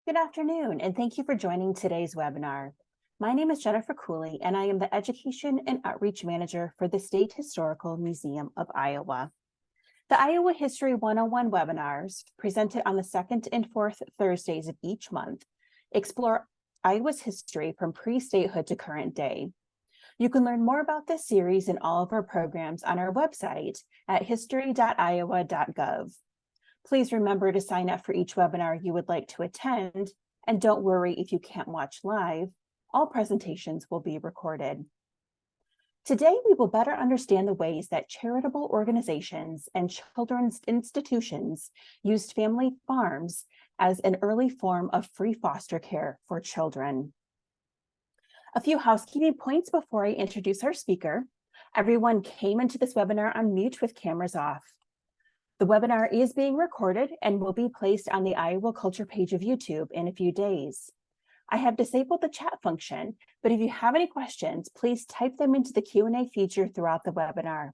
Good afternoon, and thank you for joining today's webinar. My name is Jennifer Cooley, and I am the Education and Outreach Manager for the State Historical Museum of Iowa. The Iowa History 101 webinars, presented on the second and fourth Thursdays of each month, explore Iowa's history from pre-statehood to current day. You can learn more about this series and all of our programs on our website at history.iowa.gov. Please remember to sign up for each webinar you would like to attend, and don't worry if you can't watch live. All presentations will be recorded. Today, we will better understand the ways that charitable organizations and children's institutions used family farms as an early form of free foster care for children. A few housekeeping points before I introduce our speaker. Everyone came into this webinar on mute with cameras off. The webinar is being recorded and will be placed on the Iowa Culture page of YouTube in a few days. I have disabled the chat function, but if you have any questions, please type them into the Q&A feature throughout the webinar.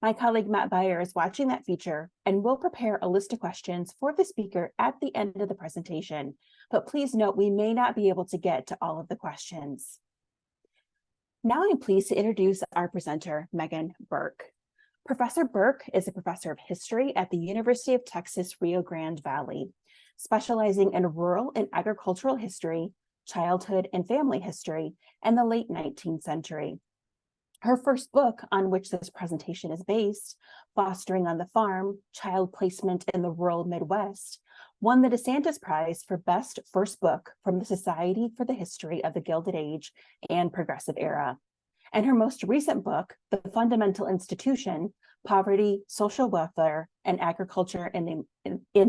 My colleague Matt Beyer is watching that feature and will prepare a list of questions for the speaker at the end of the presentation, but please note we may not be able to get to all of the questions. Now I'm pleased to introduce our presenter, Megan Birk. Professor Birk is a professor of history at the University of Texas, Rio Grande Valley, specializing in rural and agricultural history, childhood and family history, and the late 19th century. Her first book, on which this presentation is based, Fostering on the Farm, Child Placement in the Rural Midwest, won the DeSantis Prize for Best First Book from the Society for the History of the Gilded Age and Progressive Era. And her most recent book, The Fundamental Institution, Poverty, Social Welfare, and Agriculture in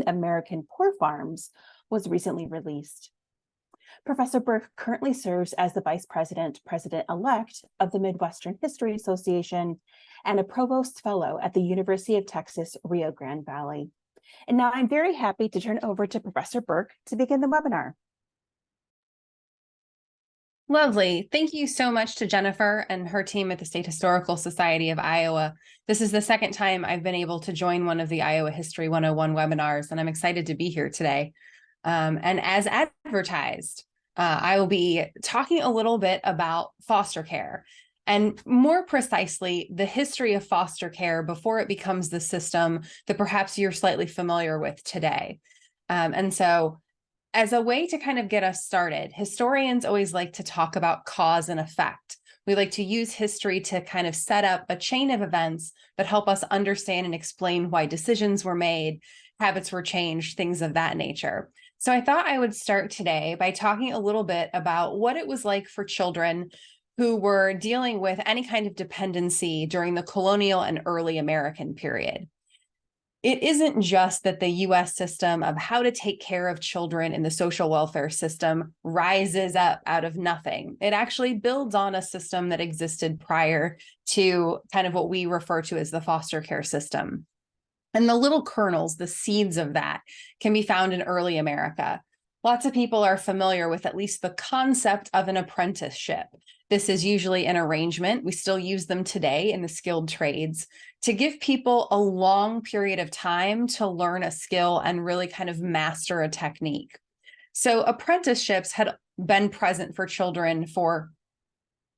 American Poor Farms, was recently released. Professor Birk currently serves as the Vice President, President-elect of the Midwestern History Association and a Provost Fellow at the University of Texas, Rio Grande Valley. And now I'm very happy to turn over to Professor Birk to begin the webinar. Lovely. Thank you so much to Jennifer and her team at the State Historical Society of Iowa. This is the second time I've been able to join one of the Iowa History 101 webinars, and I'm excited to be here today. And as advertised, I will be talking a little bit about foster care, and more precisely, the history of foster care before it becomes the system that perhaps you're slightly familiar with today. And so as a way to kind of get us started, historians always like to talk about cause and effect. We like to use history to kind of set up a chain of events that help us understand and explain why decisions were made, habits were changed, things of that nature. So I thought I would start today by talking a little bit about what it was like for children who were dealing with any kind of dependency during the colonial and early American period. It isn't just that the U.S. system of how to take care of children in the social welfare system rises up out of nothing. It actually builds on a system that existed prior to kind of what we refer to as the foster care system. And the little kernels, the seeds of that, can be found in early America. Lots of people are familiar with at least the concept of an apprenticeship. This is usually an arrangement. We still use them today in the skilled trades to give people a long period of time to learn a skill and really kind of master a technique. So apprenticeships had been present for children for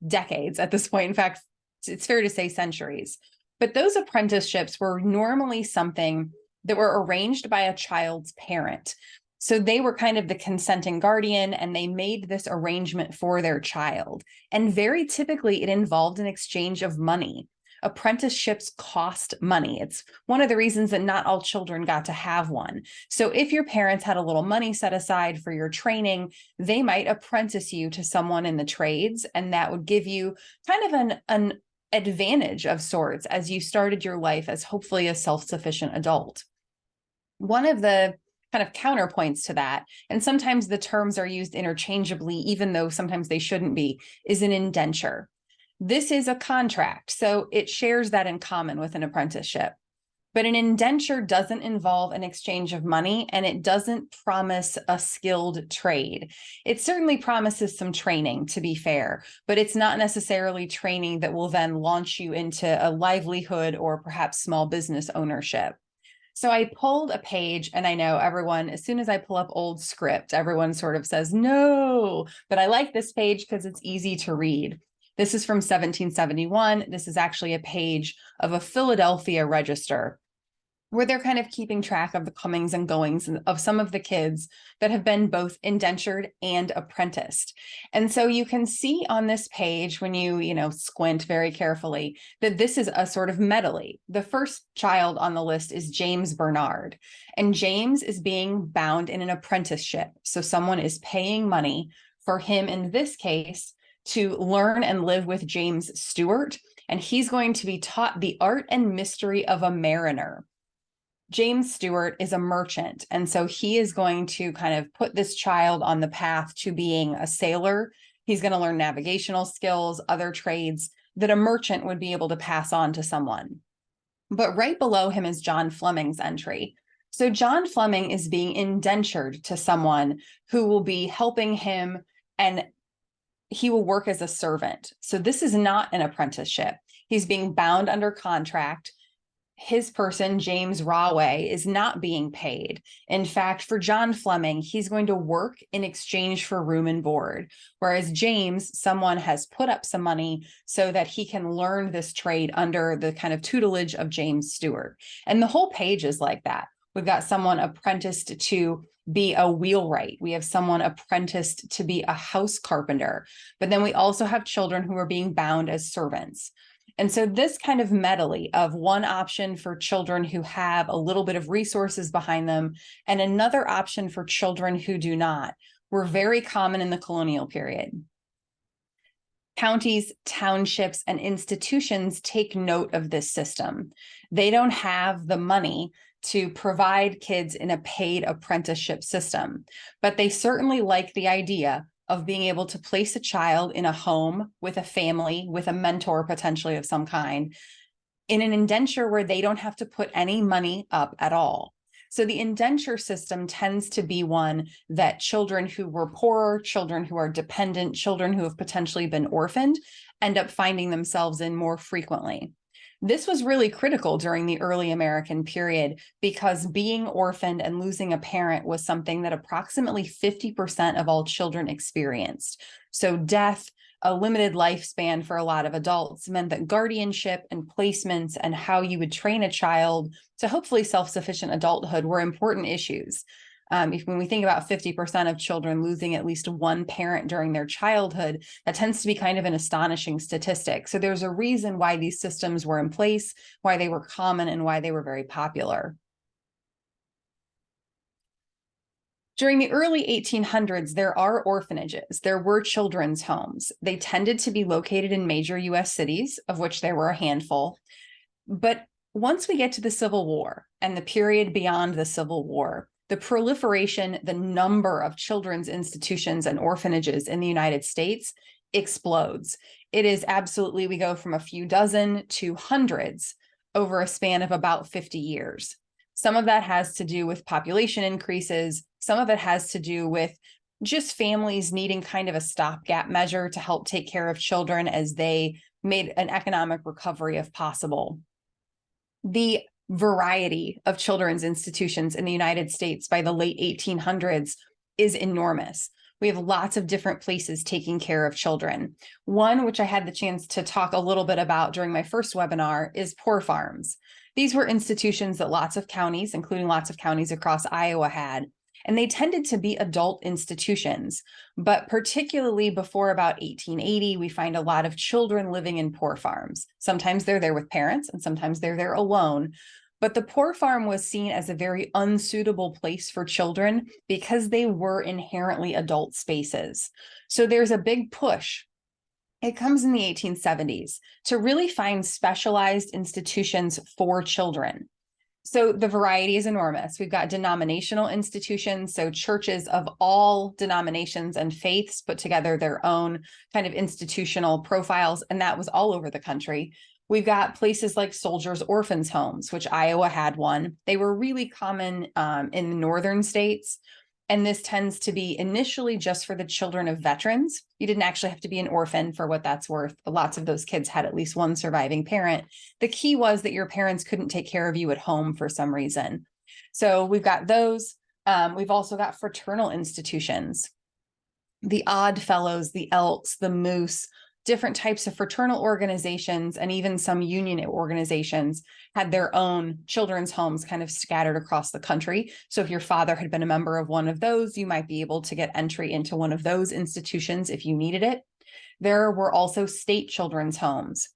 decades at this point. In fact, it's fair to say centuries. But those apprenticeships were normally something that were arranged by a child's parent. So they were kind of the consenting guardian, and they made this arrangement for their child. And very typically, it involved an exchange of money. Apprenticeships cost money. It's one of the reasons that not all children got to have one. So if your parents had a little money set aside for your training, they might apprentice you to someone in the trades, and that would give you kind of an advantage of sorts as you started your life as hopefully a self-sufficient adult. One of the kind of counterpoints to that, and sometimes the terms are used interchangeably, even though sometimes they shouldn't be, is an indenture. This is a contract, so it shares that in common with an apprenticeship. But an indenture doesn't involve an exchange of money, and it doesn't promise a skilled trade. It certainly promises some training, to be fair, but it's not necessarily training that will then launch you into a livelihood or perhaps small business ownership. So I pulled a page, and I know everyone, as soon as I pull up old script, everyone sort of says, no, but I like this page because it's easy to read. This is from 1771. This is actually a page of a Philadelphia register, where they're kind of keeping track of the comings and goings of some of the kids that have been both indentured and apprenticed. And so you can see on this page, when you squint very carefully, that this is a sort of medley. The first child on the list is James Bernard, and James is being bound in an apprenticeship. So someone is paying money for him, in this case, to learn and live with James Stewart, and he's going to be taught the art and mystery of a mariner. James Stewart is a merchant, and so he is going to kind of put this child on the path to being a sailor. He's going to learn navigational skills, other trades that a merchant would be able to pass on to someone. But right below him is John Fleming's entry. So John Fleming is being indentured to someone who will be helping him, and he will work as a servant. So this is not an apprenticeship. He's being bound under contract. His person, James Raway, is not being paid. In fact, for John Fleming, he's going to work in exchange for room and board. Whereas James, someone has put up some money so that he can learn this trade under the kind of tutelage of James Stewart. And the whole page is like that. We've got someone apprenticed to be a wheelwright. We have someone apprenticed to be a house carpenter. But then we also have children who are being bound as servants. And so this kind of medley of one option for children who have a little bit of resources behind them and another option for children who do not were very common in the colonial period. Counties, townships, and institutions take note of this system. They don't have the money to provide kids in a paid apprenticeship system, but they certainly like the idea of being able to place a child in a home with a family, with a mentor potentially of some kind, in an indenture where they don't have to put any money up at all. So the indenture system tends to be one that children who were poorer, children who are dependent, children who have potentially been orphaned, end up finding themselves in more frequently. This was really critical during the early American period because being orphaned and losing a parent was something that approximately 50% of all children experienced. So death, a limited lifespan for a lot of adults, meant that guardianship and placements and how you would train a child to hopefully self-sufficient adulthood were important issues. When we think about 50% of children losing at least one parent during their childhood, that tends to be kind of an astonishing statistic. So there's a reason why these systems were in place, why they were common, and why they were very popular. During the early 1800s, there are orphanages. There were children's homes. They tended to be located in major US cities, of which there were a handful. But once we get to the Civil War and the period beyond the Civil War, the proliferation, the number of children's institutions and orphanages in the United States explodes. It is absolutely, we go from a few dozen to hundreds over a span of about 50 years. Some of that has to do with population increases. Some of it has to do with just families needing kind of a stopgap measure to help take care of children as they made an economic recovery if possible. The variety of children's institutions in the United States by the late 1800s is enormous. We have lots of different places taking care of children. One, which I had the chance to talk a little bit about during my first webinar, is poor farms. These were institutions that lots of counties, including lots of counties across Iowa, had, and they tended to be adult institutions. But particularly before about 1880, we find a lot of children living in poor farms. Sometimes they're there with parents, and sometimes they're there alone. But the poor farm was seen as a very unsuitable place for children because they were inherently adult spaces. So there's a big push. It comes in the 1870s to really find specialized institutions for children. So the variety is enormous. We've got denominational institutions, so churches of all denominations and faiths put together their own kind of institutional profiles, and that was all over the country. We've got places like soldiers' orphans' homes, which Iowa had one. They were really common in the northern states. And this tends to be initially just for the children of veterans. You didn't actually have to be an orphan for what that's worth. Lots of those kids had at least one surviving parent. The key was that your parents couldn't take care of you at home for some reason. So we've got those. We've also got fraternal institutions, the Odd Fellows, the Elks, the Moose, different types of fraternal organizations, and even some union organizations had their own children's homes kind of scattered across the country. So if your father had been a member of one of those, you might be able to get entry into one of those institutions if you needed it. There were also state children's homes.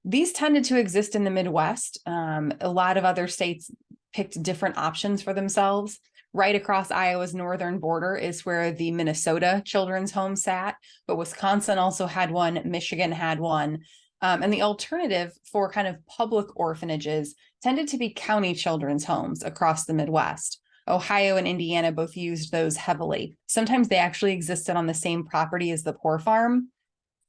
These tended to exist in the Midwest. A lot of other states picked different options for themselves. Right across Iowa's northern border is where the Minnesota Children's Home sat, but Wisconsin also had one, Michigan had one. And the alternative for kind of public orphanages tended to be county children's homes across the Midwest. Ohio and Indiana both used those heavily. Sometimes they actually existed on the same property as the poor farm,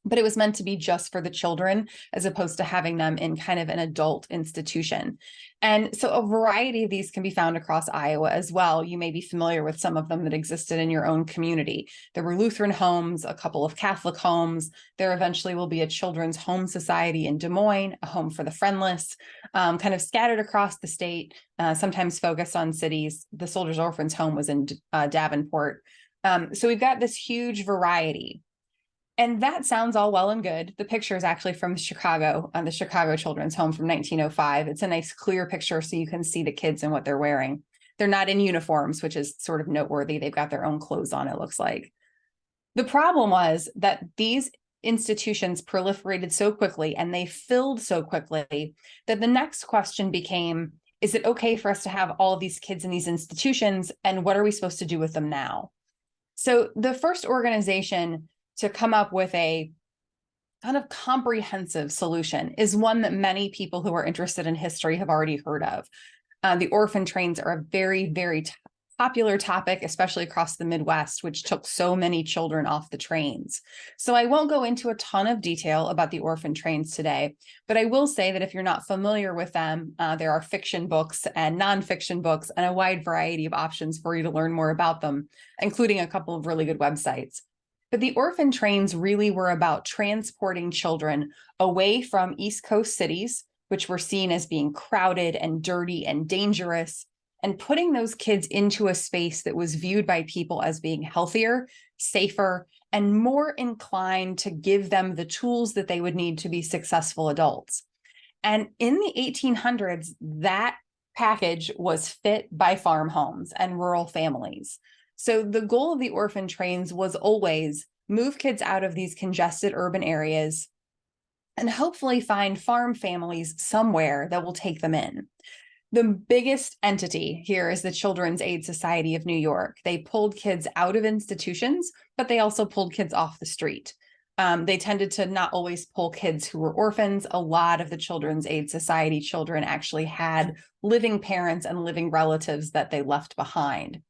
but it was meant to be just for the children as opposed to having them in kind of an adult institution. And so a variety of these can be found across Iowa as well. You may be familiar with some of them that existed in your own community. There were Lutheran homes, a couple of Catholic homes. There eventually will be a children's home society in Des Moines, a home for the friendless, kind of scattered across the state, sometimes focused on cities. The Soldiers' Orphans Home was in Davenport. So we've got this huge variety. And that sounds all well and good. The picture is actually from Chicago, the Chicago Children's Home from 1905. It's a nice clear picture so you can see the kids and what they're wearing. They're not in uniforms, which is sort of noteworthy. They've got their own clothes on, it looks like. The problem was that these institutions proliferated so quickly and they filled so quickly that the next question became, is it okay for us to have all of these kids in these institutions? And what are we supposed to do with them now? So the first organization to come up with a kind of comprehensive solution is one that many people who are interested in history have already heard of. The orphan trains are a very, very popular topic, especially across the Midwest, which took so many children off the trains. So I won't go into a ton of detail about the orphan trains today, but I will say that if you're not familiar with them, there are fiction books and nonfiction books and a wide variety of options for you to learn more about them, including a couple of really good websites. But the orphan trains really were about transporting children away from East Coast cities, which were seen as being crowded and dirty and dangerous, and putting those kids into a space that was viewed by people as being healthier, safer, and more inclined to give them the tools that they would need to be successful adults. And in the 1800s, that package was fit by farm homes and rural families. So the goal of the orphan trains was always move kids out of these congested urban areas and hopefully find farm families somewhere that will take them in. The biggest entity here is the Children's Aid Society of New York. They pulled kids out of institutions, but they also pulled kids off the street. They tended to not always pull kids who were orphans. A lot of the Children's Aid Society children actually had living parents and living relatives that they left behind.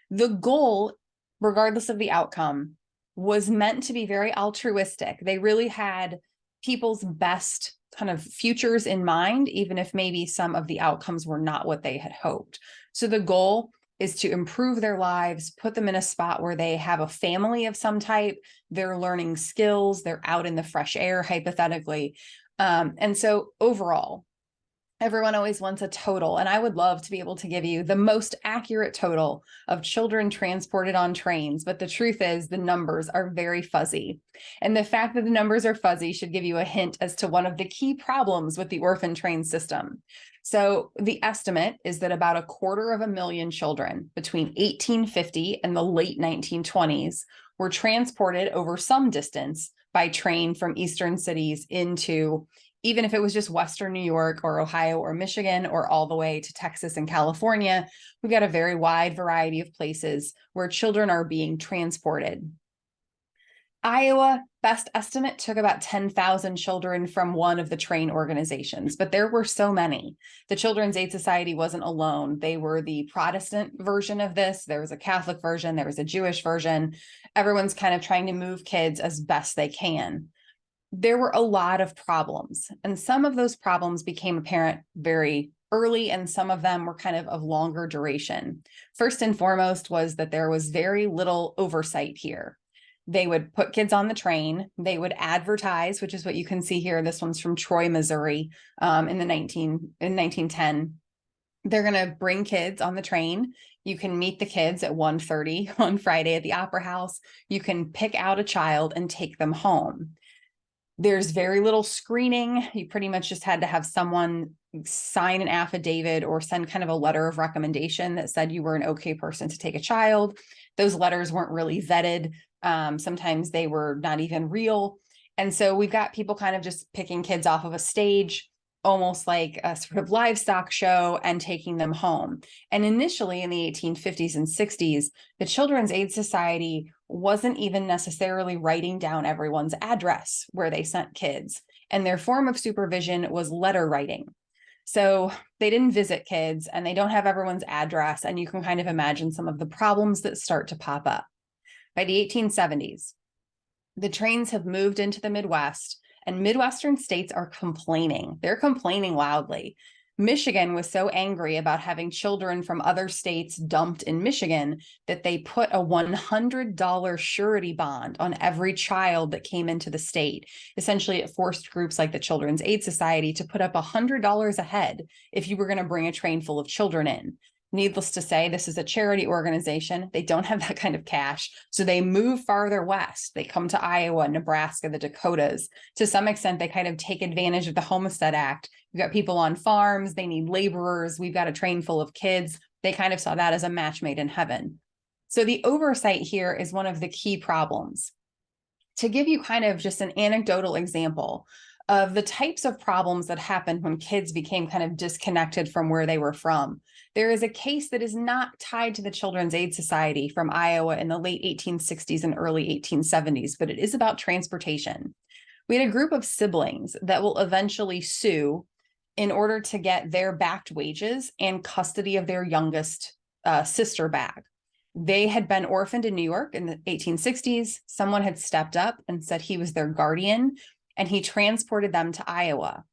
The goal, regardless of the outcome, was meant to be very altruistic. They really had people's best kind of futures in mind, even if maybe some of the outcomes were not what they had hoped. So the goal is to improve their lives, put them in a spot where they have a family of some type, they're learning skills, they're out in the fresh air, hypothetically. And so overall, everyone always wants a total, and I would love to be able to give you the most accurate total of children transported on trains, but the truth is the numbers are very fuzzy. And the fact that the numbers are fuzzy should give you a hint as to one of the key problems with the orphan train system. So the estimate is that about 250,000 children between 1850 and the late 1920s were transported over some distance by train from eastern cities into, even if it was just Western New York or Ohio or Michigan or all the way to Texas and California, we've got a very wide variety of places where children are being transported. Iowa, best estimate, took about 10,000 children from one of the train organizations, but there were so many. The Children's Aid Society wasn't alone. They were the Protestant version of this. There was a Catholic version. There was a Jewish version. Everyone's kind of trying to move kids as best they can. There were a lot of problems, and some of those problems became apparent very early, and some of them were kind of longer duration. First and foremost was that there was very little oversight here. They would put kids on the train. They would advertise, which is what you can see here. This one's from Troy, Missouri, in 1910. They're going to bring kids on the train. You can meet the kids at 1:30 on Friday at the Opera House. You can pick out a child and take them home. There's very little screening. You pretty much just had to have someone sign an affidavit or send kind of a letter of recommendation that said you were an okay person to take a child. Those letters weren't really vetted. Sometimes they were not even real. And so we've got people kind of just picking kids off of a stage, almost like a sort of livestock show, and taking them home. And initially in the 1850s and 60s, the Children's Aid Society wasn't even necessarily writing down everyone's address where they sent kids. And their form of supervision was letter writing. So they didn't visit kids and they don't have everyone's address. And you can kind of imagine some of the problems that start to pop up. By the 1870s, the trains have moved into the Midwest, and Midwestern states are complaining. They're complaining loudly. Michigan was so angry about having children from other states dumped in Michigan that they put a $100 surety bond on every child that came into the state. Essentially, it forced groups like the Children's Aid Society to put up $100 a head if you were going to bring a train full of children in. Needless to say, this is a charity organization. They don't have that kind of cash. So they move farther west. They come to Iowa, Nebraska, the Dakotas. To some extent, they kind of take advantage of the Homestead Act. We've got people on farms. They need laborers. We've got a train full of kids. They kind of saw that as a match made in heaven. So the oversight here is one of the key problems. To give you kind of just an anecdotal example of the types of problems that happened when kids became kind of disconnected from where they were from, there is a case that is not tied to the Children's Aid Society from Iowa in the late 1860s and early 1870s, but it is about transportation. We had a group of siblings that will eventually sue in order to get their backed wages and custody of their youngest sister back. They had been orphaned in New York in the 1860s. Someone had stepped up and said he was their guardian, and he transported them to Iowa.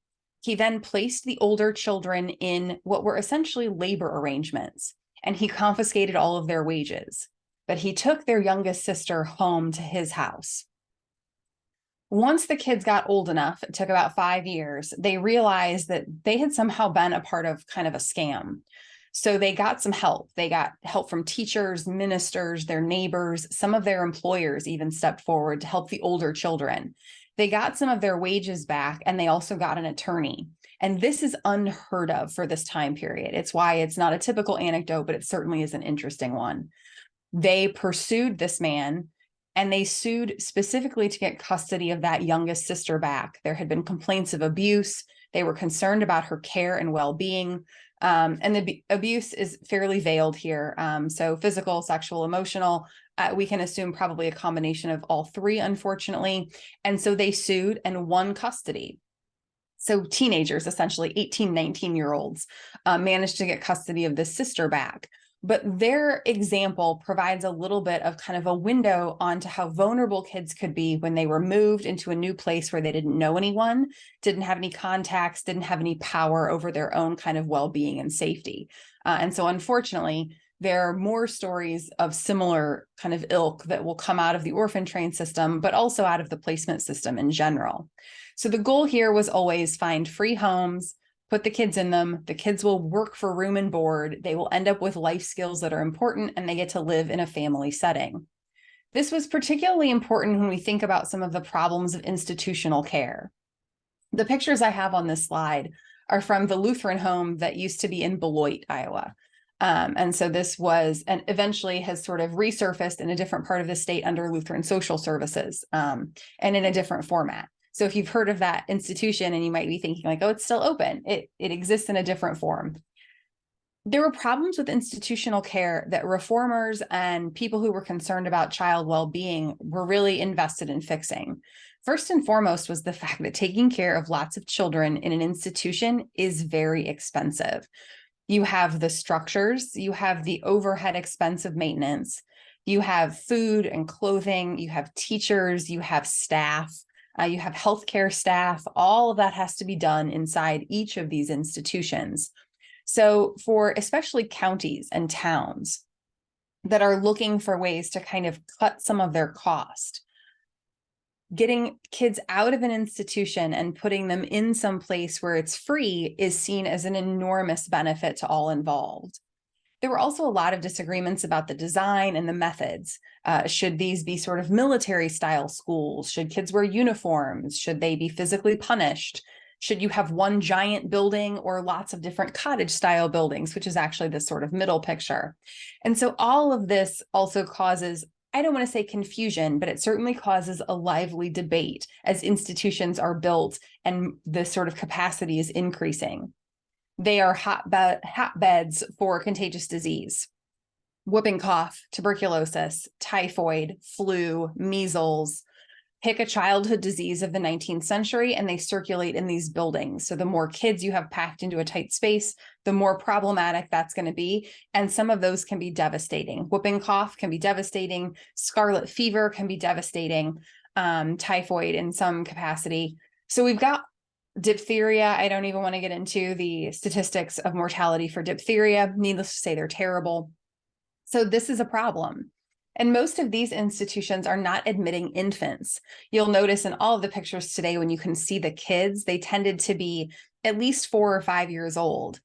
He then placed the older children in what were essentially labor arrangements, and he confiscated all of their wages. But he took their youngest sister home to his house. Once the kids got old enough, it took about 5 years, they realized that they had somehow been a part of kind of a scam. So they got some help. They got help from teachers, ministers, their neighbors. Some of their employers even stepped forward to help the older children. They got some of their wages back, and they also got an attorney. And this is unheard of for this time period. It's why it's not a typical anecdote, but it certainly is an interesting one. They pursued this man, and they sued specifically to get custody of that youngest sister back. There had been complaints of abuse. They were concerned about her care and well-being. And the abuse is fairly veiled here. So physical, sexual, emotional, we can assume probably a combination of all three, unfortunately. And so they sued and won custody. So teenagers, essentially 18, 19-year-olds, managed to get custody of this sister back. But their example provides a little bit of kind of a window onto how vulnerable kids could be when they were moved into a new place where they didn't know anyone, didn't have any contacts, didn't have any power over their own kind of well-being and safety. And so unfortunately, there are more stories of similar kind of ilk that will come out of the orphan train system, but also out of the placement system in general. So the goal here was always find free homes, put the kids in them. The kids will work for room and board. They will end up with life skills that are important, and they get to live in a family setting. This was particularly important when we think about some of the problems of institutional care. The pictures I have on this slide are from the Lutheran home that used to be in Beloit, Iowa. And so this was, and eventually has sort of resurfaced in a different part of the state under Lutheran Social Services, and in a different format. So if you've heard of that institution and you might be thinking like, oh, it's still open, it exists in a different form. There were problems with institutional care that reformers and people who were concerned about child well-being were really invested in fixing. First and foremost was the fact that taking care of lots of children in an institution is very expensive. You have the structures, you have the overhead expense of maintenance, you have food and clothing, you have teachers, you have staff. You have healthcare staff. All of that has to be done inside each of these institutions. So for especially counties and towns that are looking for ways to kind of cut some of their cost, getting kids out of an institution and putting them in some place where it's free is seen as an enormous benefit to all involved. There were also a lot of disagreements about the design and the methods. Should these be sort of military style schools? Should kids wear uniforms? Should they be physically punished? Should you have one giant building or lots of different cottage style buildings, which is actually this sort of middle picture? And so all of this also causes, I don't want to say confusion, but it certainly causes a lively debate as institutions are built and the sort of capacity is increasing. They are hotbeds for contagious disease, whooping cough, tuberculosis, typhoid, flu, measles. Pick a childhood disease of the 19th century and they circulate in these buildings. So the more kids you have packed into a tight space, the more problematic that's going to be. And some of those can be devastating. Whooping cough can be devastating. Scarlet fever can be devastating. Typhoid in some capacity. So we've got diphtheria. I don't even want to get into the statistics of mortality for diphtheria. Needless to say, they're terrible. So this is a problem. And most of these institutions are not admitting infants. You'll notice in all of the pictures today, when you can see the kids, they tended to be at least 4 or 5 years old.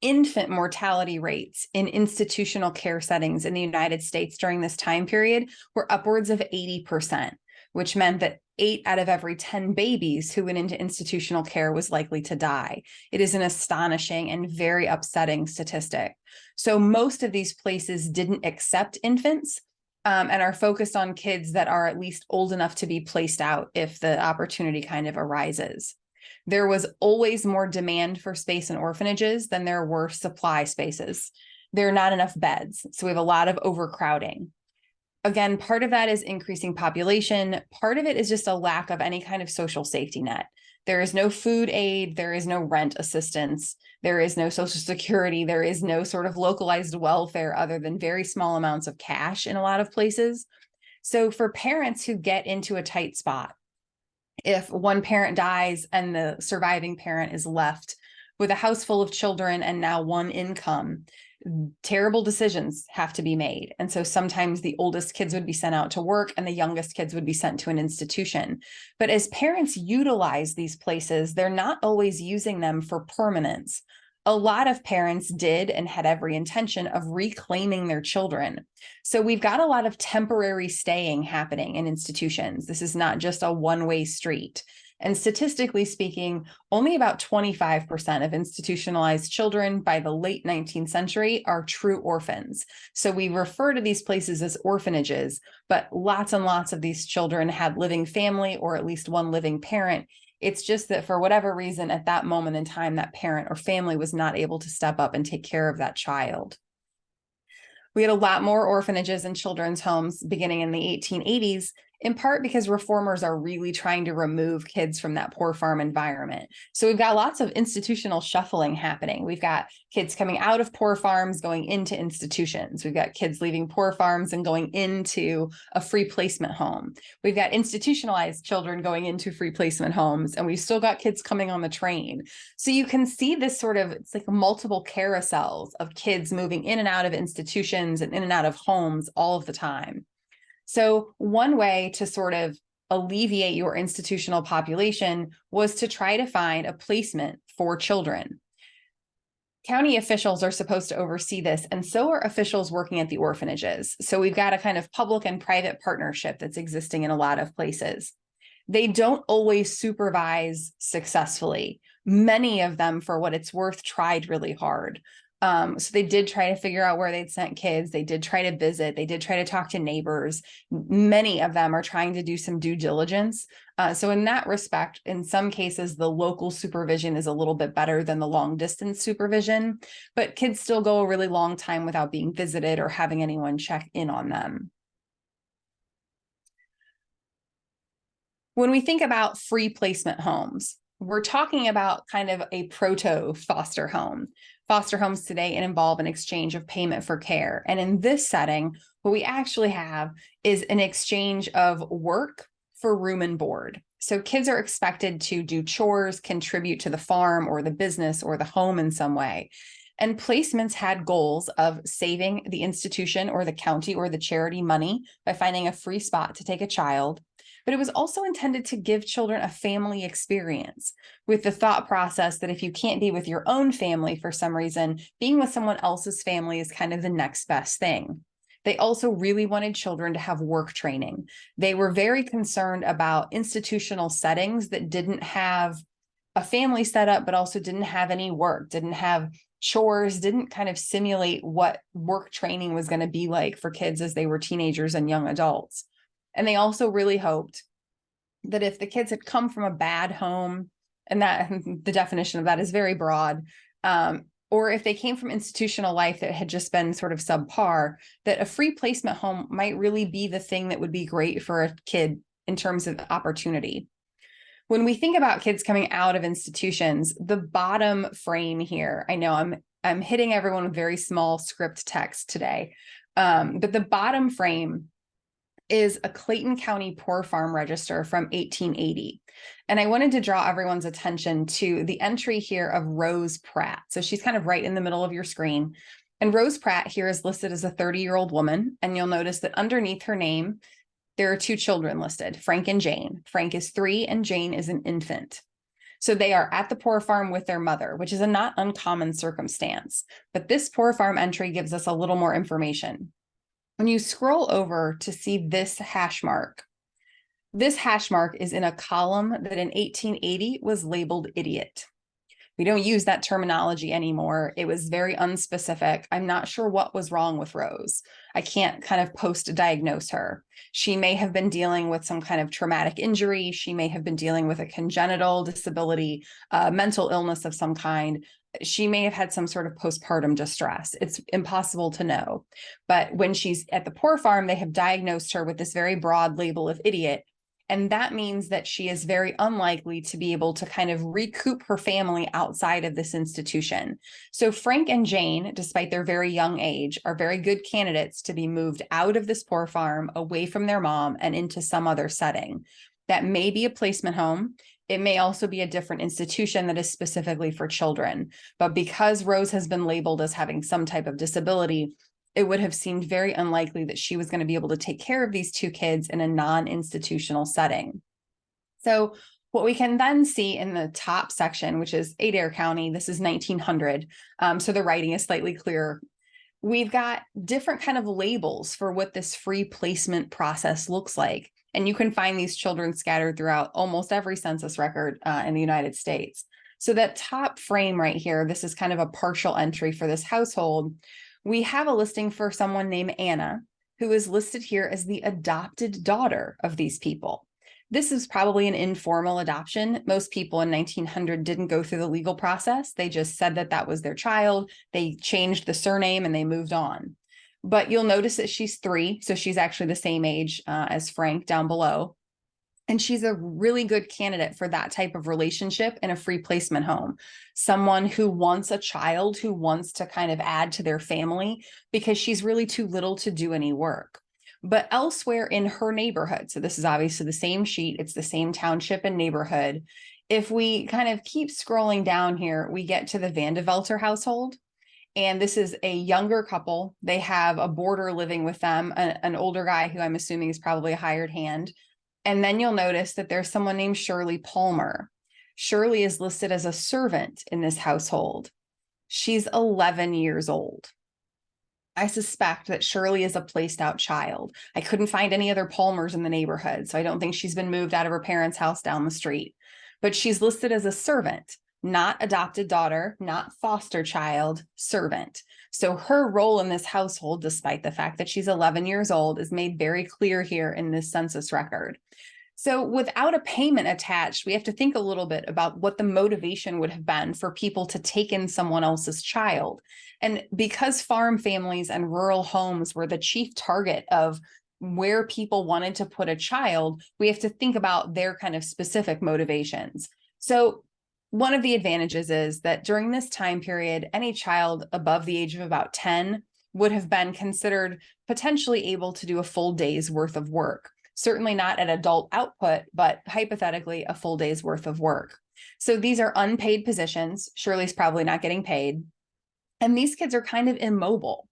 Infant mortality rates in institutional care settings in the United States during this time period were upwards of 80%, which meant that 8 out of every 10 babies who went into institutional care was likely to die. It is an astonishing and very upsetting statistic. So most of these places didn't accept infants and are focused on kids that are at least old enough to be placed out if the opportunity kind of arises. There was always more demand for space in orphanages than there were supply spaces. There are not enough beds, so we have a lot of overcrowding. Again, part of that is increasing population. Part of it is just a lack of any kind of social safety net. There is no food aid. There is no rent assistance. There is no social security. There is no sort of localized welfare other than very small amounts of cash in a lot of places. So for parents who get into a tight spot, if one parent dies and the surviving parent is left with a house full of children and now one income, terrible decisions have to be made. And so sometimes the oldest kids would be sent out to work and the youngest kids would be sent to an institution. But as parents utilize these places, they're not always using them for permanence. A lot of parents did and had every intention of reclaiming their children. So we've got a lot of temporary staying happening in institutions. This is not just a one-way street. And statistically speaking, only about 25% of institutionalized children by the late 19th century are true orphans. So we refer to these places as orphanages, but lots and lots of these children had living family or at least one living parent. It's just that for whatever reason, at that moment in time, that parent or family was not able to step up and take care of that child. We had a lot more orphanages and children's homes beginning in the 1880s, in part because reformers are really trying to remove kids from that poor farm environment. So we've got lots of institutional shuffling happening. We've got kids coming out of poor farms going into institutions. We've got kids leaving poor farms and going into a free placement home. We've got institutionalized children going into free placement homes, and we've still got kids coming on the train. So you can see this sort of, it's like multiple carousels of kids moving in and out of institutions and in and out of homes all of the time. So one way to sort of alleviate your institutional population was to try to find a placement for children. County officials are supposed to oversee this, and so are officials working at the orphanages. So we've got a kind of public and private partnership that's existing in a lot of places. They don't always supervise successfully. Many of them, for what it's worth, tried really hard. So they did try to figure out where they'd sent kids. They did try to visit. They did try to talk to neighbors. Many of them are trying to do some due diligence. So in that respect, in some cases, the local supervision is a little bit better than the long distance supervision, but kids still go a really long time without being visited or having anyone check in on them. When we think about free placement homes, we're talking about kind of a proto foster home. Foster homes today involve an exchange of payment for care. And in this setting, what we actually have is an exchange of work for room and board. So kids are expected to do chores, contribute to the farm or the business or the home in some way. And placements had goals of saving the institution or the county or the charity money by finding a free spot to take a child. But it was also intended to give children a family experience, with the thought process that if you can't be with your own family for some reason, being with someone else's family is kind of the next best thing. They also really wanted children to have work training. They were very concerned about institutional settings that didn't have a family setup, but also didn't have any work, didn't have chores, didn't kind of simulate what work training was going to be like for kids as they were teenagers and young adults. And they also really hoped that if the kids had come from a bad home, and that the definition of that is very broad, or if they came from institutional life that had just been sort of subpar, that a free placement home might really be the thing that would be great for a kid in terms of opportunity. When we think about kids coming out of institutions, the bottom frame here, I know I'm hitting everyone with very small script text today, but the bottom frame is a Clayton County Poor Farm Register from 1880. And I wanted to draw everyone's attention to the entry here of Rose Pratt. So she's kind of right in the middle of your screen. And Rose Pratt here is listed as a 30-year-old woman. And you'll notice that underneath her name, there are two children listed, Frank and Jane. Frank is 3 and Jane is an infant. So they are at the poor farm with their mother, which is a not uncommon circumstance. But this poor farm entry gives us a little more information. When you scroll over to see this hash mark is in a column that in 1880 was labeled idiot. We don't use that terminology anymore. It was very unspecific. I'm not sure what was wrong with Rose. I can't kind of post-diagnose her. She may have been dealing with some kind of traumatic injury. She may have been dealing with a congenital disability, mental illness of some kind. She may have had some sort of postpartum distress. It's impossible to know. But when she's at the poor farm, they have diagnosed her with this very broad label of idiot. And that means that she is very unlikely to be able to kind of recoup her family outside of this institution. So Frank and Jane, despite their very young age, are very good candidates to be moved out of this poor farm, away from their mom, and into some other setting. That may be a placement home. It may also be a different institution that is specifically for children. But because Rose has been labeled as having some type of disability, it would have seemed very unlikely that she was going to be able to take care of these two kids in a non-institutional setting. So what we can then see in the top section, which is Adair County, this is 1900. So the writing is slightly clearer. We've got different kind of labels for what this free placement process looks like. And you can find these children scattered throughout almost every census record in the United States. So that top frame right here, this is kind of a partial entry for this household. We have a listing for someone named Anna, who is listed here as the adopted daughter of these people. This is probably an informal adoption. Most people in 1900 didn't go through the legal process. They just said that that was their child. They changed the surname and they moved on. But you'll notice that she's 3, so she's actually the same age as Frank down below. And she's a really good candidate for that type of relationship in a free placement home. Someone who wants a child, who wants to kind of add to their family because she's really too little to do any work. But elsewhere in her neighborhood, so this is obviously the same sheet, it's the same township and neighborhood. If we kind of keep scrolling down here, we get to the Vandevelter household. And this is a younger couple. They have a boarder living with them, an older guy who I'm assuming is probably a hired hand. And then you'll notice that there's someone named Shirley Palmer. Shirley is listed as a servant in this household. She's 11 years old. I suspect that Shirley is a placed out child. I couldn't find any other Palmers in the neighborhood, so I don't think she's been moved out of her parents' house down the street. But she's listed as a servant, not adopted daughter, not foster child, servant. So her role in this household, despite the fact that she's 11 years old, is made very clear here in this census record. So without a payment attached, we have to think a little bit about what the motivation would have been for people to take in someone else's child. And because farm families and rural homes were the chief target of where people wanted to put a child, we have to think about their kind of specific motivations. So one of the advantages is that during this time period, any child above the age of about 10 would have been considered potentially able to do a full day's worth of work. Certainly not at adult output, but hypothetically a full day's worth of work. So these are unpaid positions. Shirley's probably not getting paid. And these kids are kind of immobile.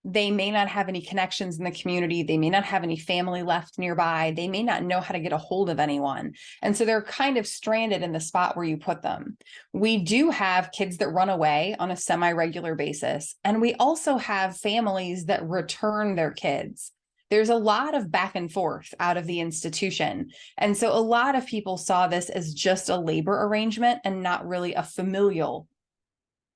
They may not have any connections in the community. They may not have any family left nearby. They may not know how to get a hold of anyone. And so they're kind of stranded in the spot where you put them. We do have kids that run away on a semi-regular basis. And we also have families that return their kids. There's a lot of back and forth out of the institution. And so a lot of people saw this as just a labor arrangement and not really a familial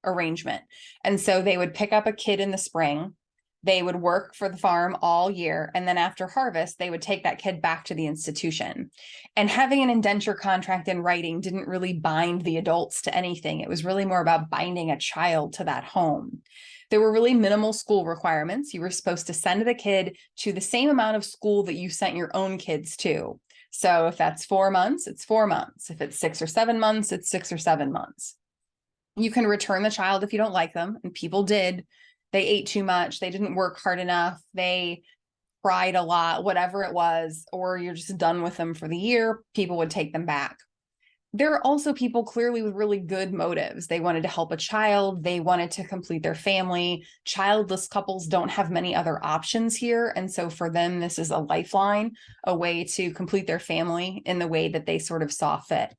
arrangement. And so they would pick up a kid in the spring. They would work for the farm all year. And then after harvest, they would take that kid back to the institution. And having an indenture contract in writing didn't really bind the adults to anything. It was really more about binding a child to that home. There were really minimal school requirements. You were supposed to send the kid to the same amount of school that you sent your own kids to. So if that's 4 months, it's 4 months. If it's 6 or 7 months, it's 6 or 7 months. You can return the child if you don't like them, and people did. They ate too much, they didn't work hard enough, they cried a lot, whatever it was, or you're just done with them for the year, people would take them back. There are also people clearly with really good motives. They wanted to help a child, they wanted to complete their family. Childless couples don't have many other options here. And so for them, this is a lifeline, a way to complete their family in the way that they sort of saw fit.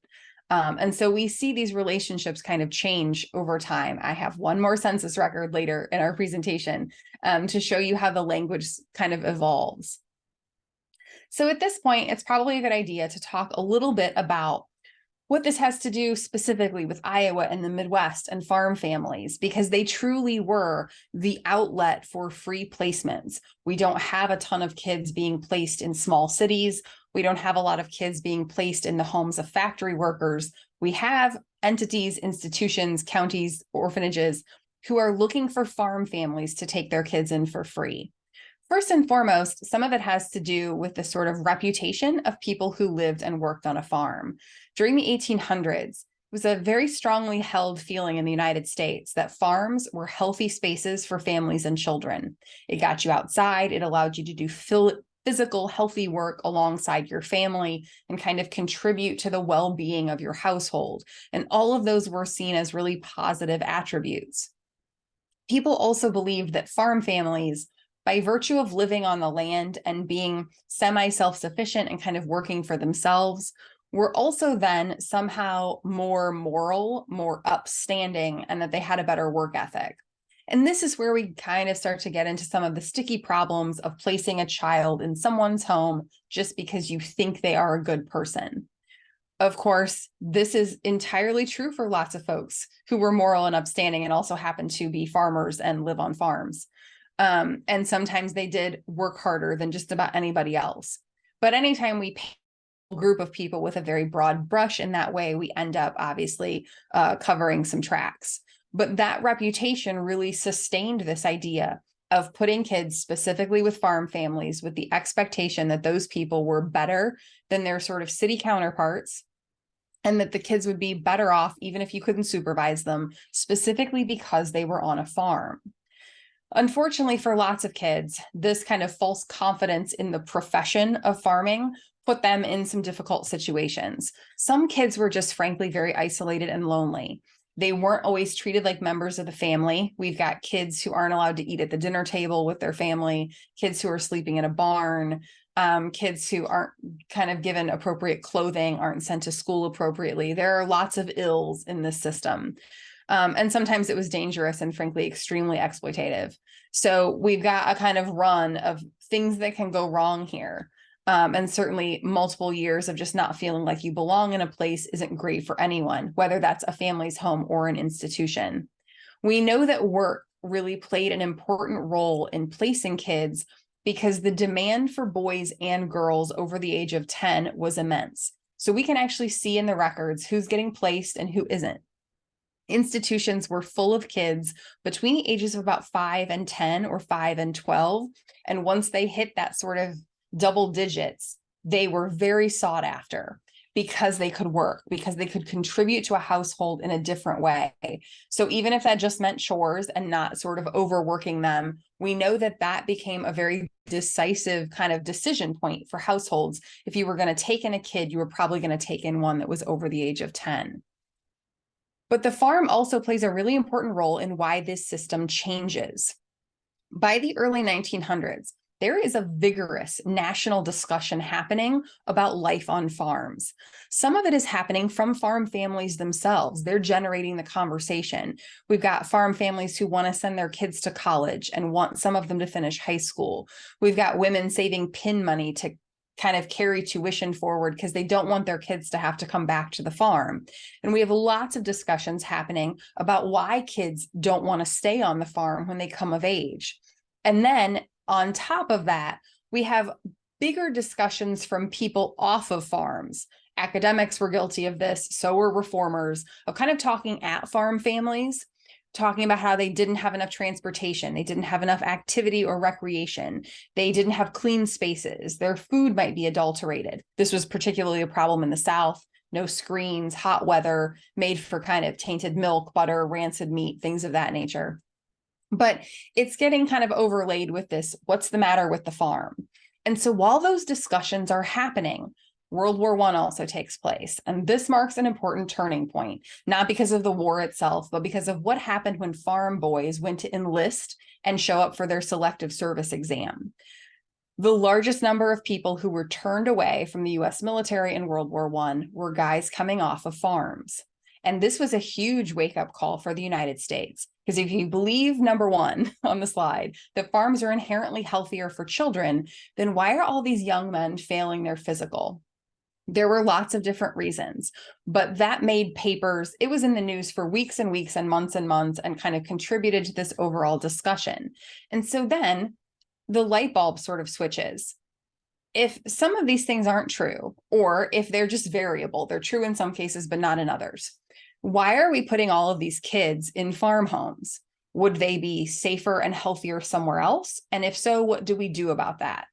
And so we see these relationships kind of change over time. I have one more census record later in our presentation to show you how the language kind of evolves. So at this point, it's probably a good idea to talk a little bit about what this has to do specifically with Iowa and the Midwest and farm families, because they truly were the outlet for free placements. We don't have a ton of kids being placed in small cities. We don't have a lot of kids being placed in the homes of factory workers. We have entities, institutions, counties, orphanages who are looking for farm families to take their kids in for free. First and foremost, some of it has to do with the sort of reputation of people who lived and worked on a farm. During the 1800s, it was a very strongly held feeling in the United States that farms were healthy spaces for families and children. It got you outside, it allowed you to do physical, healthy work alongside your family and kind of contribute to the well-being of your household. And all of those were seen as really positive attributes. People also believed that farm families, by virtue of living on the land and being semi-self-sufficient and kind of working for themselves, were also then somehow more moral, more upstanding, and that they had a better work ethic. And this is where we kind of start to get into some of the sticky problems of placing a child in someone's home just because you think they are a good person. Of course, this is entirely true for lots of folks who were moral and upstanding and also happen to be farmers and live on farms. And sometimes they did work harder than just about anybody else. But anytime we paint a group of people with a very broad brush in that way, we end up obviously covering some tracks. But that reputation really sustained this idea of putting kids specifically with farm families with the expectation that those people were better than their sort of city counterparts, and that the kids would be better off even if you couldn't supervise them, specifically because they were on a farm. Unfortunately, for lots of kids, this kind of false confidence in the profession of farming put them in some difficult situations. Some kids were just frankly very isolated and lonely. They weren't always treated like members of the family. We've got kids who aren't allowed to eat at the dinner table with their family, kids who are sleeping in a barn, kids who aren't kind of given appropriate clothing, aren't sent to school appropriately. There are lots of ills in this system. And sometimes it was dangerous and frankly, extremely exploitative. So we've got a kind of run of things that can go wrong here. And certainly multiple years of just not feeling like you belong in a place isn't great for anyone, whether that's a family's home or an institution. We know that work really played an important role in placing kids because the demand for boys and girls over the age of 10 was immense. So we can actually see in the records who's getting placed and who isn't. Institutions were full of kids between the ages of about 5 and 10 or 5 and 12. And once they hit that sort of double digits, they were very sought after because they could work, because they could contribute to a household in a different way. So even if that just meant chores and not sort of overworking them, we know that that became a very decisive kind of decision point for households. If you were going to take in a kid, you were probably going to take in one that was over the age of 10. But the farm also plays a really important role in why this system changes. By the early 1900s, there is a vigorous national discussion happening about life on farms. Some of it is happening from farm families themselves. They're generating the conversation. We've got farm families who want to send their kids to college and want some of them to finish high school. We've got women saving PIN money to kind of carry tuition forward because they don't want their kids to have to come back to the farm. And we have lots of discussions happening about why kids don't want to stay on the farm when they come of age. And then on top of that, we have bigger discussions from people off of farms. Academics were guilty of this, so were reformers, of kind of talking at farm families, talking about how they didn't have enough transportation, they didn't have enough activity or recreation, they didn't have clean spaces, their food might be adulterated. This was particularly a problem in the South. No screens, hot weather, made for kind of tainted milk, butter, rancid meat, things of that nature. But it's getting kind of overlaid with this, what's the matter with the farm? And so while those discussions are happening, World War I also takes place. And this marks an important turning point, not because of the war itself, but because of what happened when farm boys went to enlist and show up for their selective service exam. The largest number of people who were turned away from the US military in World War I were guys coming off of farms. And this was a huge wake-up call for the United States. Because if you believe number one on the slide, that farms are inherently healthier for children, then why are all these young men failing their physical? There were lots of different reasons, but that made papers, it was in the news for weeks and weeks and months and kind of contributed to this overall discussion. And so then the light bulb sort of switches. If some of these things aren't true, or if they're just variable, they're true in some cases, but not in others, why are we putting all of these kids in farm homes? Would they be safer and healthier somewhere else? And if so, what do we do about that?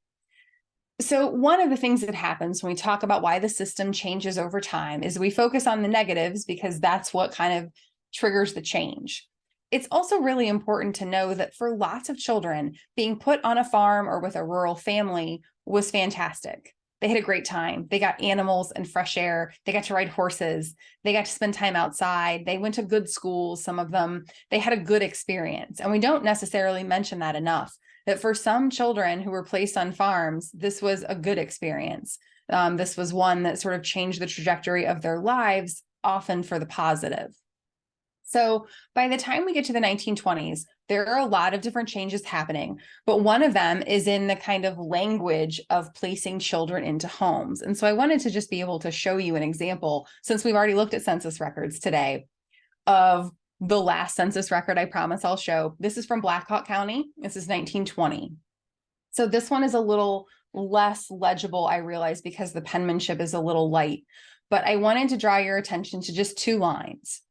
So one of the things that happens when we talk about why the system changes over time is we focus on the negatives because that's what kind of triggers the change. It's also really important to know that for lots of children, being put on a farm or with a rural family was fantastic. They had a great time. They got animals and fresh air. They got to ride horses. They got to spend time outside. They went to good schools, some of them. They had a good experience. And we don't necessarily mention that enough, that for some children who were placed on farms, this was a good experience. This was one that sort of changed the trajectory of their lives, often for the positive. So by the time we get to the 1920s, there are a lot of different changes happening, but one of them is in the kind of language of placing children into homes. And so I wanted to just be able to show you an example, since we've already looked at census records today, of the last census record I promise I'll show. This is from Black Hawk County. This is 1920. So this one is a little less legible, I realize, because the penmanship is a little light, but I wanted to draw your attention to just two lines.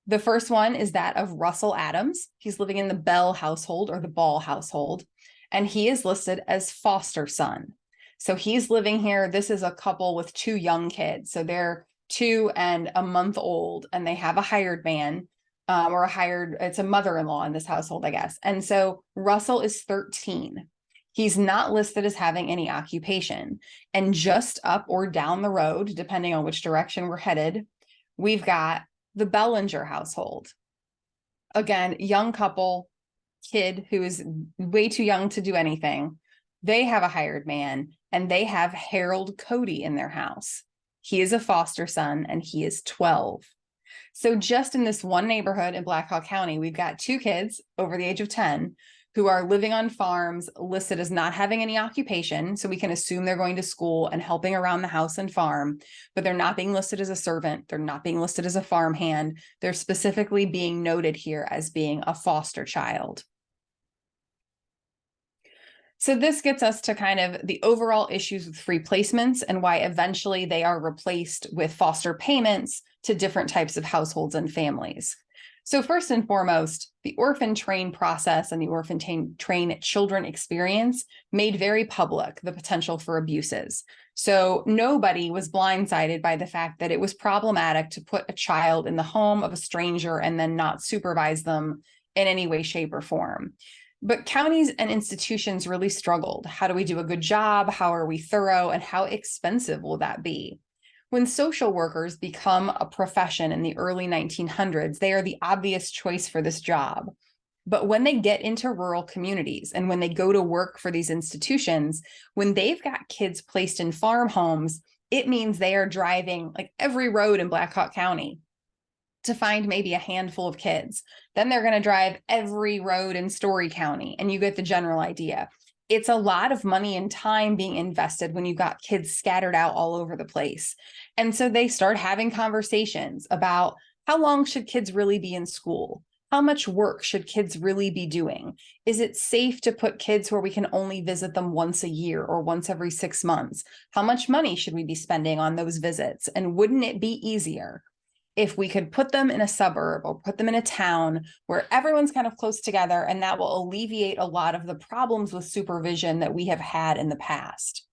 The first one is that of Russell Adams. He's living in the Bell household or the Ball household, and he is listed as foster son. So he's living here. This is a couple with two young kids. So they're 2 and a month old, and they have a hired man it's a mother-in-law in this household, I guess. And so Russell is 13. He's not listed as having any occupation. And just up or down the road, depending on which direction we're headed, we've got the Bellinger household. Again, young couple, kid who is way too young to do anything. They have a hired man, and they have Harold Cody in their house. He is a foster son, and he is 12. So just in this one neighborhood in Black Hawk County, we've got 2 kids over the age of 10 who are living on farms, listed as not having any occupation. So we can assume they're going to school and helping around the house and farm, but they're not being listed as a servant. They're not being listed as a farmhand. They're specifically being noted here as being a foster child. So this gets us to kind of the overall issues with free placements and why eventually they are replaced with foster payments to different types of households and families. So first and foremost, the orphan train process and the orphan train children experience made very public the potential for abuses. So nobody was blindsided by the fact that it was problematic to put a child in the home of a stranger and then not supervise them in any way, shape, or form. But counties and institutions really struggled. How do we do a good job? How are we thorough? And how expensive will that be? When social workers become a profession in the early 1900s, they are the obvious choice for this job. But when they get into rural communities and when they go to work for these institutions, when they've got kids placed in farm homes, it means they are driving like every road in Black Hawk County to find maybe a handful of kids. Then they're going to drive every road in Story County, and you get the general idea. It's a lot of money and time being invested when you've got kids scattered out all over the place. And so they start having conversations about how long should kids really be in school? How much work should kids really be doing? Is it safe to put kids where we can only visit them once a year or once every 6 months? How much money should we be spending on those visits? And wouldn't it be easier if we could put them in a suburb or put them in a town where everyone's kind of close together, and that will alleviate a lot of the problems with supervision that we have had in the past?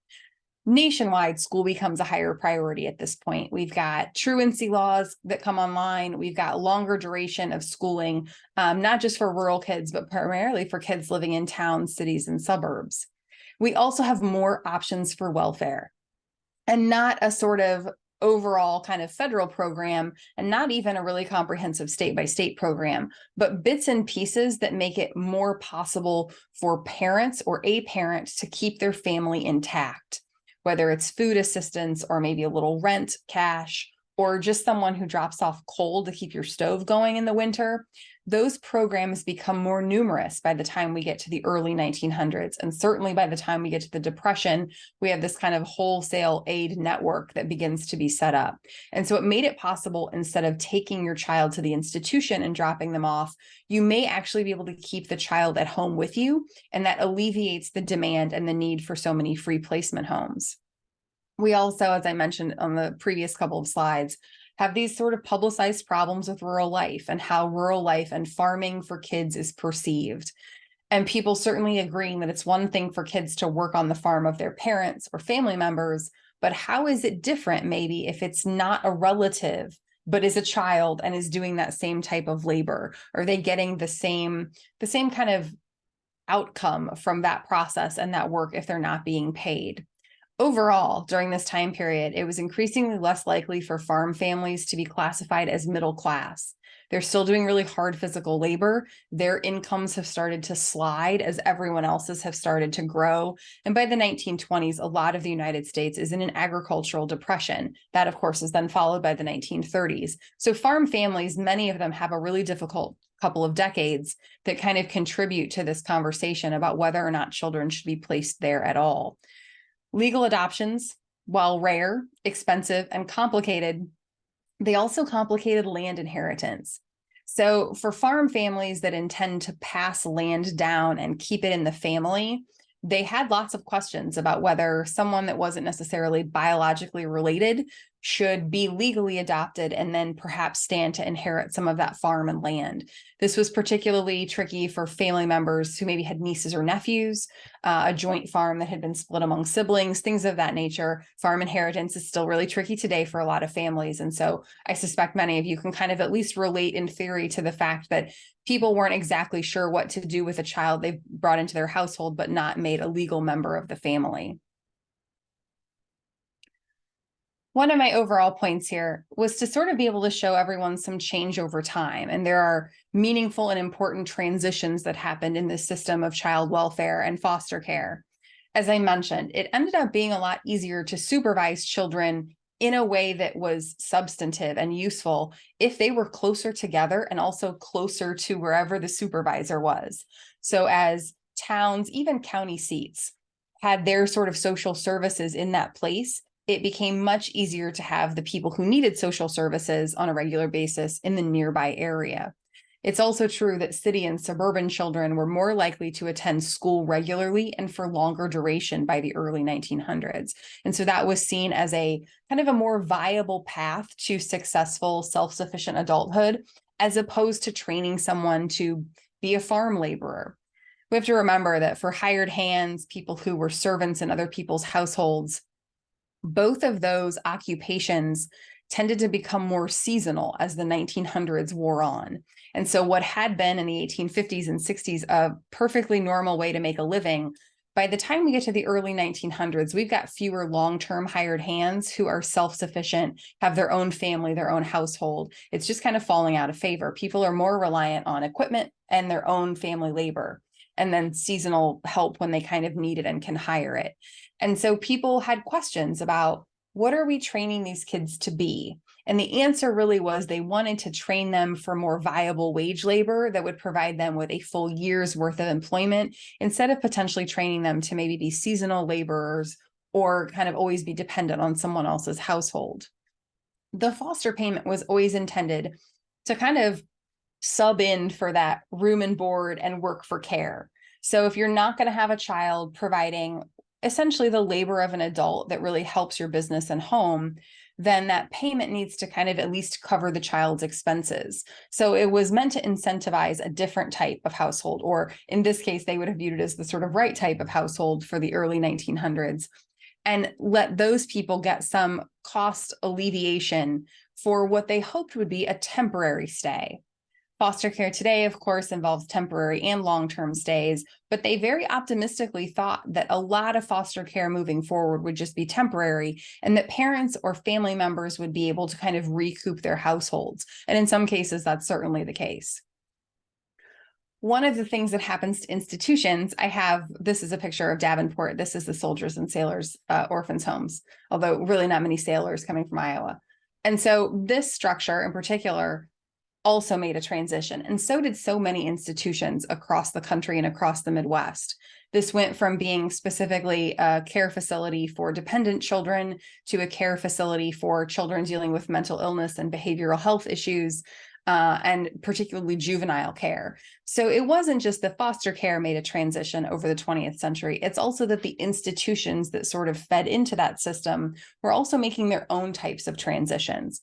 Nationwide, school becomes a higher priority at this point. We've got truancy laws that come online. We've got longer duration of schooling, not just for rural kids, but primarily for kids living in towns, cities, and suburbs. We also have more options for welfare, and not a sort of overall kind of federal program, and not even a really comprehensive state by state program, but bits and pieces that make it more possible for parents or a parent to keep their family intact, whether it's food assistance or maybe a little rent cash, or just someone who drops off coal to keep your stove going in the winter. Those programs become more numerous by the time we get to the early 1900s. And certainly by the time we get to the Depression, we have this kind of wholesale aid network that begins to be set up. And so it made it possible, instead of taking your child to the institution and dropping them off, you may actually be able to keep the child at home with you. And that alleviates the demand and the need for so many free placement homes. We also, as I mentioned on the previous couple of slides, have these sort of publicized problems with rural life and how rural life and farming for kids is perceived. And people certainly agreeing that it's one thing for kids to work on the farm of their parents or family members, but how is it different maybe if it's not a relative, but is a child and is doing that same type of labor? Are they getting the same kind of outcome from that process and that work if they're not being paid? Overall, during this time period, it was increasingly less likely for farm families to be classified as middle class. They're still doing really hard physical labor. Their incomes have started to slide as everyone else's have started to grow. And by the 1920s, a lot of the United States is in an agricultural depression. That, of course, is then followed by the 1930s. So farm families, many of them have a really difficult couple of decades that kind of contribute to this conversation about whether or not children should be placed there at all. Legal adoptions, while rare, expensive, and complicated, they also complicated land inheritance. So for farm families that intend to pass land down and keep it in the family, they had lots of questions about whether someone that wasn't necessarily biologically related should be legally adopted and then perhaps stand to inherit some of that farm and land. This was particularly tricky for family members who maybe had nieces or nephews, a joint farm that had been split among siblings, things of that nature. Farm inheritance is still really tricky today for a lot of families. And so I suspect many of you can kind of at least relate in theory to the fact that people weren't exactly sure what to do with a child they've brought into their household, but not made a legal member of the family. One of my overall points here was to sort of be able to show everyone some change over time. And there are meaningful and important transitions that happened in this system of child welfare and foster care. As I mentioned, it ended up being a lot easier to supervise children in a way that was substantive and useful if they were closer together and also closer to wherever the supervisor was. So as towns, even county seats, had their sort of social services in that place, it became much easier to have the people who needed social services on a regular basis in the nearby area. It's also true that city and suburban children were more likely to attend school regularly and for longer duration by the early 1900s. And so that was seen as a kind of a more viable path to successful, self-sufficient adulthood, as opposed to training someone to be a farm laborer. We have to remember that for hired hands, people who were servants in other people's households, both of those occupations tended to become more seasonal as the 1900s wore on. And so what had been in the 1850s and 60s a perfectly normal way to make a living By the time we get to the early 1900s, we've got fewer long-term hired hands who are self-sufficient, have their own family, their own household. It's just kind of falling out of favor. People are more reliant on equipment and their own family labor, and then seasonal help when they kind of need it and can hire it. And so people had questions about, what are we training these kids to be? And the answer really was they wanted to train them for more viable wage labor that would provide them with a full year's worth of employment, instead of potentially training them to maybe be seasonal laborers or kind of always be dependent on someone else's household. The foster payment was always intended to kind of sub in for that room and board and work for care. So if you're not going to have a child providing essentially the labor of an adult that really helps your business and home, then that payment needs to kind of at least cover the child's expenses. So it was meant to incentivize a different type of household, or in this case, they would have viewed it as the sort of right type of household for the early 1900s, and let those people get some cost alleviation for what they hoped would be a temporary stay. Foster care today, of course, involves temporary and long-term stays, but they very optimistically thought that a lot of foster care moving forward would just be temporary, and that parents or family members would be able to kind of recoup their households. And in some cases, that's certainly the case. One of the things that happens to institutions, this is a picture of Davenport. This is the Soldiers and Sailors Orphans Homes, although really not many sailors coming from Iowa. And so this structure in particular also made a transition, and so did so many institutions across the country and across the Midwest. This went from being specifically a care facility for dependent children to a care facility for children dealing with mental illness and behavioral health issues, and particularly juvenile care. So it wasn't just that foster care made a transition over the 20th century. It's also that the institutions that sort of fed into that system were also making their own types of transitions,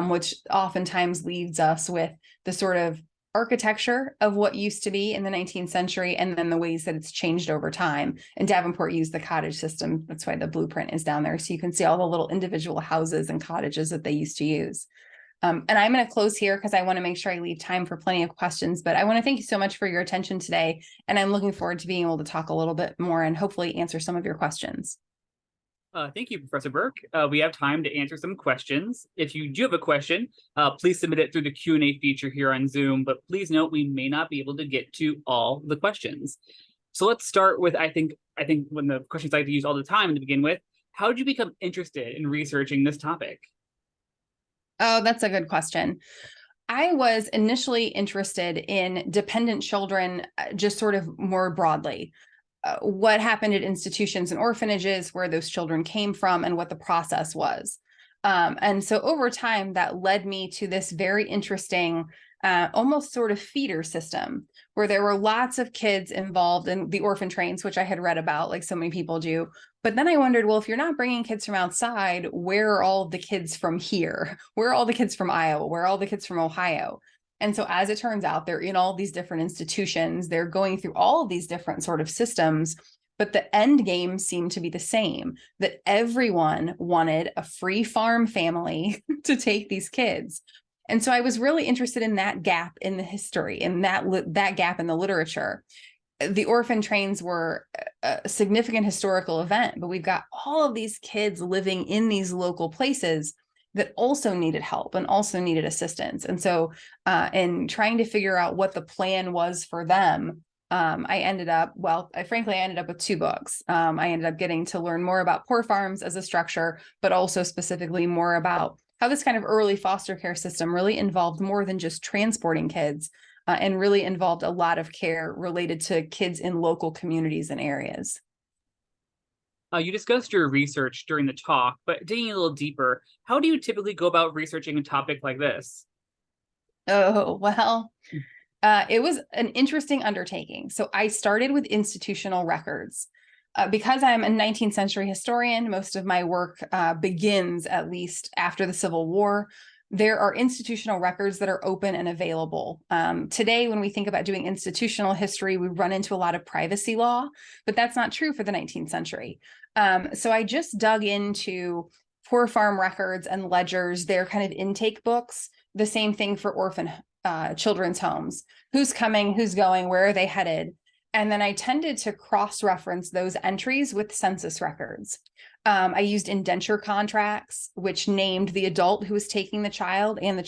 which oftentimes leaves us with the sort of architecture of what used to be in the 19th century, and then the ways that it's changed over time. And Davenport used the cottage system. That's why the blueprint is down there. So you can see all the little individual houses and cottages that they used to use. And I'm going to close here because I want to make sure I leave time for plenty of questions, but I want to thank you so much for your attention today. And I'm looking forward to being able to talk a little bit more and hopefully answer some of your questions. Thank you, Professor Birk. We have time to answer some questions. If you do have a question, please submit it through the Q&A feature here on Zoom, but please note we may not be able to get to all the questions. So let's start with, I think one of the questions I like to use all the time to begin with, how did you become interested in researching this topic? Oh, that's a good question. I was initially interested in dependent children, just sort of more broadly. What happened at institutions and orphanages, where those children came from, and what the process was. And so over time, that led me to this very interesting, almost sort of feeder system, where there were lots of kids involved in the orphan trains, which I had read about, like so many people do. But then I wondered, well, if you're not bringing kids from outside, where are all the kids from here? Where are all the kids from Iowa? Where are all the kids from Ohio? And so as it turns out, they're in all these different institutions. They're going through all of these different sort of systems, but the end game seemed to be the same, that everyone wanted a free farm family to take these kids. And so I was really interested in that gap in the history, and that gap in the literature. The orphan trains were a significant historical event, but we've got all of these kids living in these local places that also needed help and also needed assistance. And so in trying to figure out what the plan was for them, I ended up with two books. I ended up getting to learn more about poor farms as a structure, but also specifically more about how this kind of early foster care system really involved more than just transporting kids, and really involved a lot of care related to kids in local communities and areas. You discussed your research during the talk, but digging a little deeper, how do you typically go about researching a topic like this? Oh, well, it was an interesting undertaking. So I started with institutional records. Because I'm a 19th century historian, most of my work begins at least after the Civil War. There are institutional records that are open and available. Today, when we think about doing institutional history, we run into a lot of privacy law, but that's not true for the 19th century. So I just dug into poor farm records and ledgers, their kind of intake books, the same thing for orphan children's homes. Who's coming, who's going, where are they headed? And then I tended to cross-reference those entries with census records. I used indenture contracts, which named the adult who was taking the child, and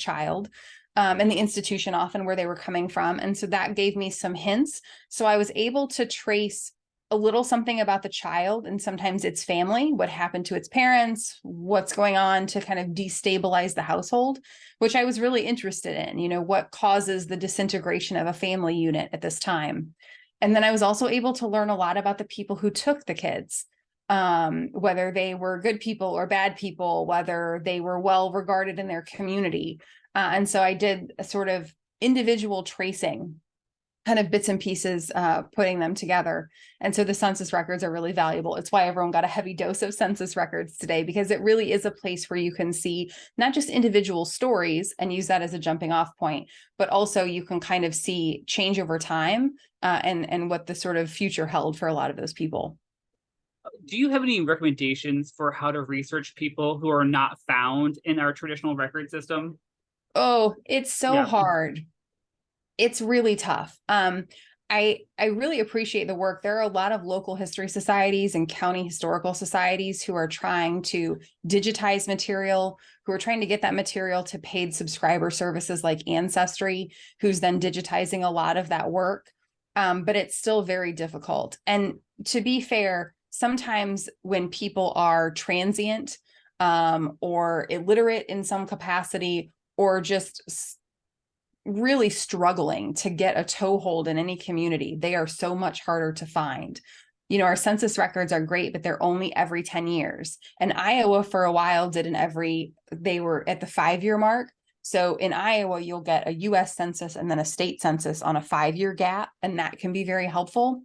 the institution often where they were coming from. And so that gave me some hints. So I was able to trace a little something about the child and sometimes its family, what happened to its parents, what's going on to kind of destabilize the household, which I was really interested in, what causes the disintegration of a family unit at this time. And then I was also able to learn a lot about the people who took the kids, whether they were good people or bad people, whether they were well regarded in their community. And so I did a sort of individual tracing, kind of bits and pieces, putting them together. And so the census records are really valuable. It's why everyone got a heavy dose of census records today, because it really is a place where you can see not just individual stories and use that as a jumping off point, but also you can kind of see change over time, and what the sort of future held for a lot of those people. Do you have any recommendations for how to research people who are not found in our traditional record system? Oh, it's so hard. It's really tough. I really appreciate the work. There are a lot of local history societies and county historical societies who are trying to digitize material, who are trying to get that material to paid subscriber services like Ancestry, who's then digitizing a lot of that work. But it's still very difficult. And to be fair, sometimes when people are transient, or illiterate in some capacity, or just really struggling to get a toehold in any community, they are so much harder to find. Our census records are great, but they're only every 10 years. And Iowa for a while did they were at the 5-year mark. So in Iowa, you'll get a US census and then a state census on a 5-year gap, and that can be very helpful.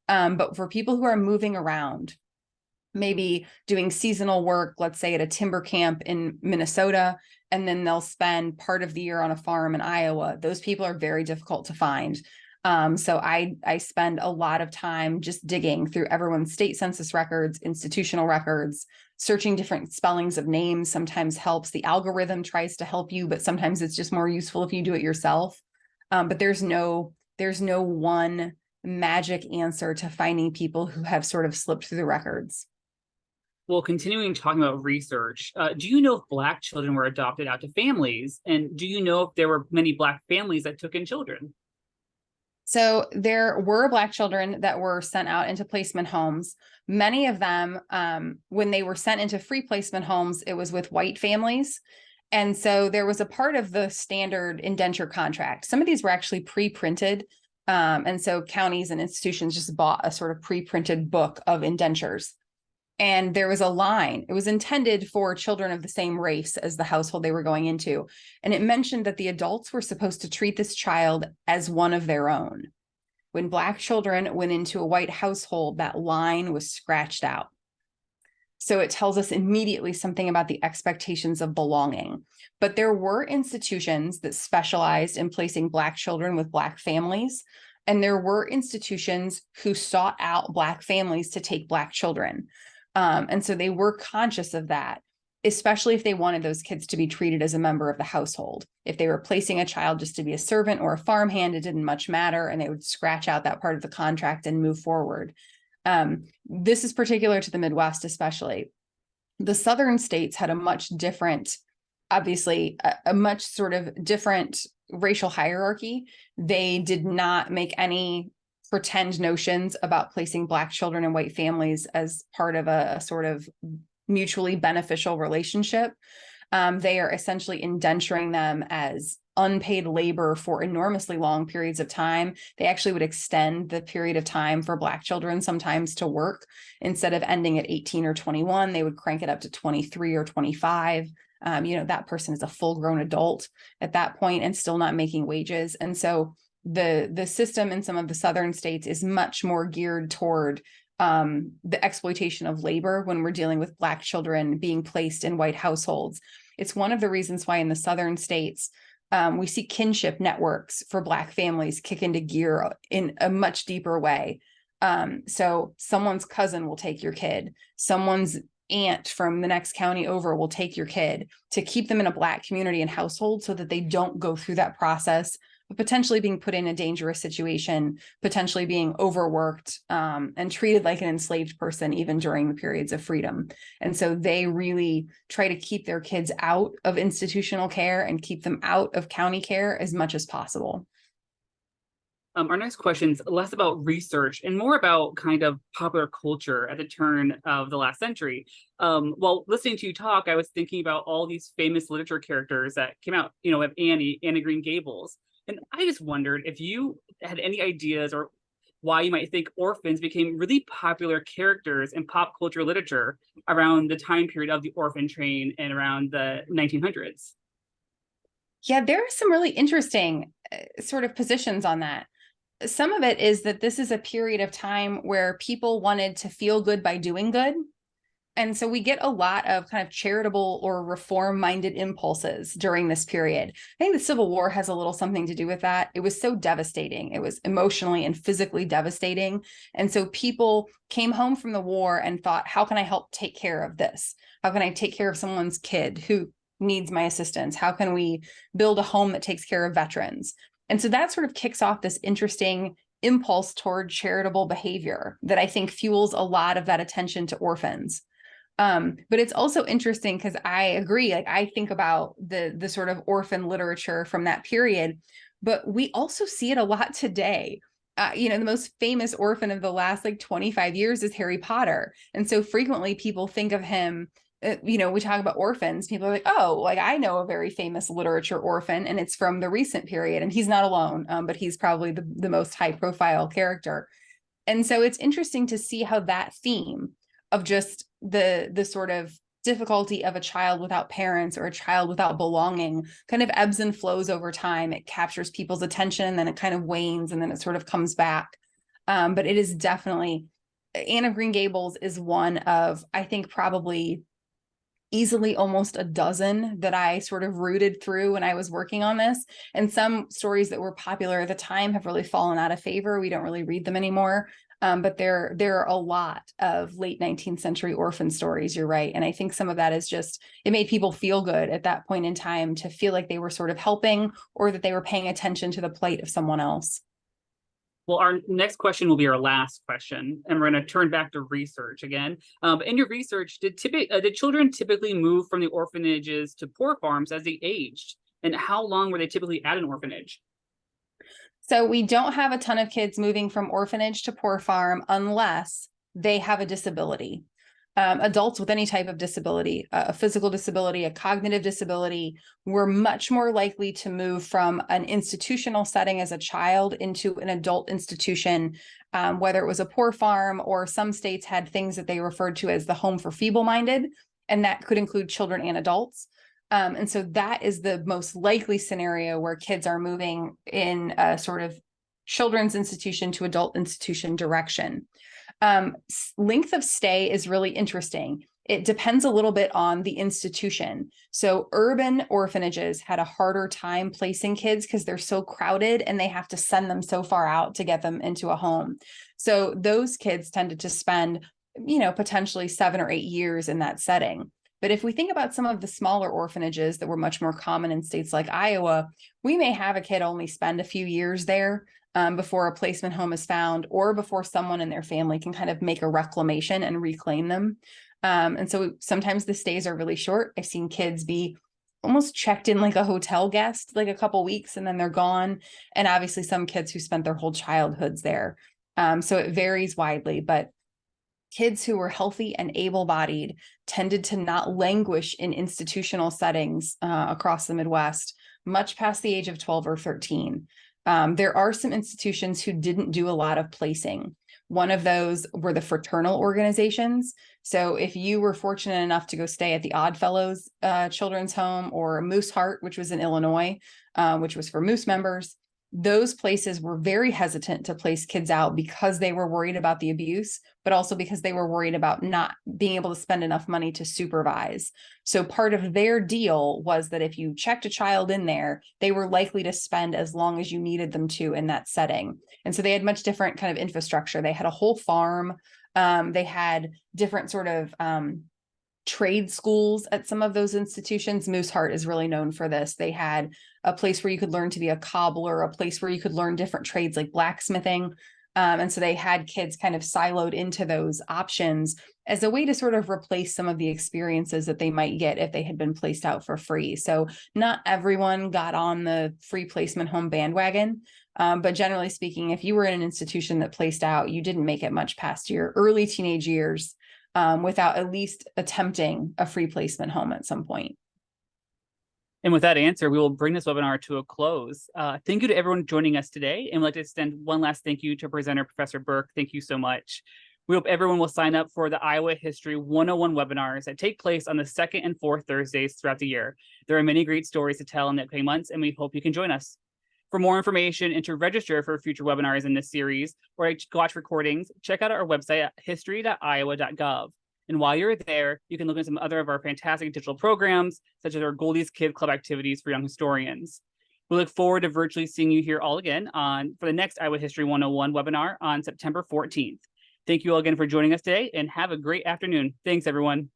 But for people who are moving around, maybe doing seasonal work, let's say at a timber camp in Minnesota, and then they'll spend part of the year on a farm in Iowa, those people are very difficult to find. So I spend a lot of time just digging through everyone's state census records, institutional records, searching different spellings of names sometimes helps. The algorithm tries to help you, but sometimes it's just more useful if you do it yourself. But there's no one magic answer to finding people who have sort of slipped through the records. Well, continuing talking about research, do you know if Black children were adopted out to families? And do you know if there were many Black families that took in children? So there were Black children that were sent out into placement homes. Many of them, when they were sent into free placement homes, it was with white families. And so there was a part of the standard indenture contract. Some of these were actually pre-printed. And so counties and institutions just bought a sort of pre-printed book of indentures. And there was a line. It was intended for children of the same race as the household they were going into. And it mentioned that the adults were supposed to treat this child as one of their own. When Black children went into a white household, that line was scratched out. So it tells us immediately something about the expectations of belonging. But there were institutions that specialized in placing Black children with Black families. And there were institutions who sought out Black families to take Black children. And so they were conscious of that, especially if they wanted those kids to be treated as a member of the household. If they were placing a child just to be a servant or a farmhand, it didn't much matter, and they would scratch out that part of the contract and move forward. This is particular to the Midwest, especially. The Southern states had a much different, obviously, a much sort of different racial hierarchy. They did not make any pretend notions about placing Black children in white families as part of a sort of mutually beneficial relationship. They are essentially indenturing them as unpaid labor for enormously long periods of time. They actually would extend the period of time for Black children sometimes to work. Instead of ending at 18 or 21, they would crank it up to 23 or 25. That person is a full-grown adult at that point and still not making wages. And so the system in some of the Southern states is much more geared toward the exploitation of labor when we're dealing with Black children being placed in white households. It's one of the reasons why in the Southern states, we see kinship networks for Black families kick into gear in a much deeper way. So someone's cousin will take your kid, someone's aunt from the next county over will take your kid, to keep them in a Black community and household so that they don't go through that process but potentially being put in a dangerous situation, potentially being overworked, and treated like an enslaved person even during the periods of freedom. And so they really try to keep their kids out of institutional care and keep them out of county care as much as possible. Our next question is less about research and more about kind of popular culture at the turn of the last century. While listening to you talk, I was thinking about all these famous literature characters that came out, you know, of Anne Green Gables. And I just wondered if you had any ideas or why you might think orphans became really popular characters in pop culture literature around the time period of the orphan train and around the 1900s. Yeah, there are some really interesting sort of positions on that. Some of it is that this is a period of time where people wanted to feel good by doing good. And so we get a lot of kind of charitable or reform-minded impulses during this period. I think the Civil War has a little something to do with that. It was so devastating. It was emotionally and physically devastating. And so people came home from the war and thought, how can I help take care of this? How can I take care of someone's kid who needs my assistance? How can we build a home that takes care of veterans? And so that sort of kicks off this interesting impulse toward charitable behavior that I think fuels a lot of that attention to orphans. But it's also interesting because I agree, like I think about the sort of orphan literature from that period, but we also see it a lot today. You know, the most famous orphan of the last like 25 years is Harry Potter. And so frequently people think of him, you know, we talk about orphans, people are like, oh, like I know a very famous literature orphan and it's from the recent period. And he's not alone, but he's probably the most high profile character. And so it's interesting to see how that theme of just the sort of difficulty of a child without parents or a child without belonging kind of ebbs and flows over time. It captures people's attention, and then it kind of wanes, and then it sort of comes back. But it is definitely, Anne of Green Gables is one of, I think, probably easily almost a dozen that I sort of rooted through when I was working on this. And some stories that were popular at the time have really fallen out of favor. We don't really read them anymore. But there are a lot of late 19th century orphan stories, you're right. And I think some of that is just, it made people feel good at that point in time to feel like they were sort of helping or that they were paying attention to the plight of someone else. Well, our next question will be our last question, and we're going to turn back to research again. In your research, did children typically move from the orphanages to poor farms as they aged? And how long were they typically at an orphanage? So we don't have a ton of kids moving from orphanage to poor farm unless they have a disability. Adults with any type of disability, a physical disability, a cognitive disability, were much more likely to move from an institutional setting as a child into an adult institution, whether it was a poor farm or some states had things that they referred to as the home for feeble-minded, and that could include children and adults. And so that is the most likely scenario where kids are moving in a sort of children's institution to adult institution direction. Length of stay is really interesting. It depends a little bit on the institution. So urban orphanages had a harder time placing kids because they're so crowded and they have to send them so far out to get them into a home. So those kids tended to spend, you know, potentially 7 or 8 years in that setting. But if we think about some of the smaller orphanages that were much more common in states like Iowa, we may have a kid only spend a few years there before a placement home is found, or before someone in their family can kind of make a reclamation and reclaim them. And so sometimes the stays are really short. I've seen kids be almost checked in like a hotel guest, like a couple weeks, and then they're gone. And obviously some kids who spent their whole childhoods there. So it varies widely, but kids who were healthy and able-bodied tended to not languish in institutional settings across the Midwest, much past the age of 12 or 13. There are some institutions who didn't do a lot of placing. One of those were the fraternal organizations. So if you were fortunate enough to go stay at the Oddfellows Children's Home or Moose Heart, which was in Illinois, which was for Moose members, those places were very hesitant to place kids out because they were worried about the abuse, but also because they were worried about not being able to spend enough money to supervise. So part of their deal was that if you checked a child in there, they were likely to spend as long as you needed them to in that setting. And so they had much different kind of infrastructure. They had a whole farm. They had different sort of trade schools at some of those institutions. Mooseheart is really known for this. They had a place where you could learn to be a cobbler, a place where you could learn different trades like blacksmithing. And so they had kids kind of siloed into those options as a way to sort of replace some of the experiences that they might get if they had been placed out for free. So not everyone got on the free placement home bandwagon. But generally speaking, if you were in an institution that placed out, you didn't make it much past your early teenage years without at least attempting a free placement home at some point. And with that answer, we will bring this webinar to a close. Thank you to everyone joining us today. And we'd like to extend one last thank you to presenter, Professor Birk. Thank you so much. We hope everyone will sign up for the Iowa History 101 webinars that take place on the 2nd and 4th Thursdays throughout the year. There are many great stories to tell in the upcoming months, and we hope you can join us. For more information and to register for future webinars in this series or to watch recordings, check out our website at history.iowa.gov. And while you're there, you can look at some other of our fantastic digital programs, such as our Goldie's Kid Club activities for young historians. We look forward to virtually seeing you here all again for the next Iowa History 101 webinar on September 14th. Thank you all again for joining us today, and have a great afternoon. Thanks, everyone.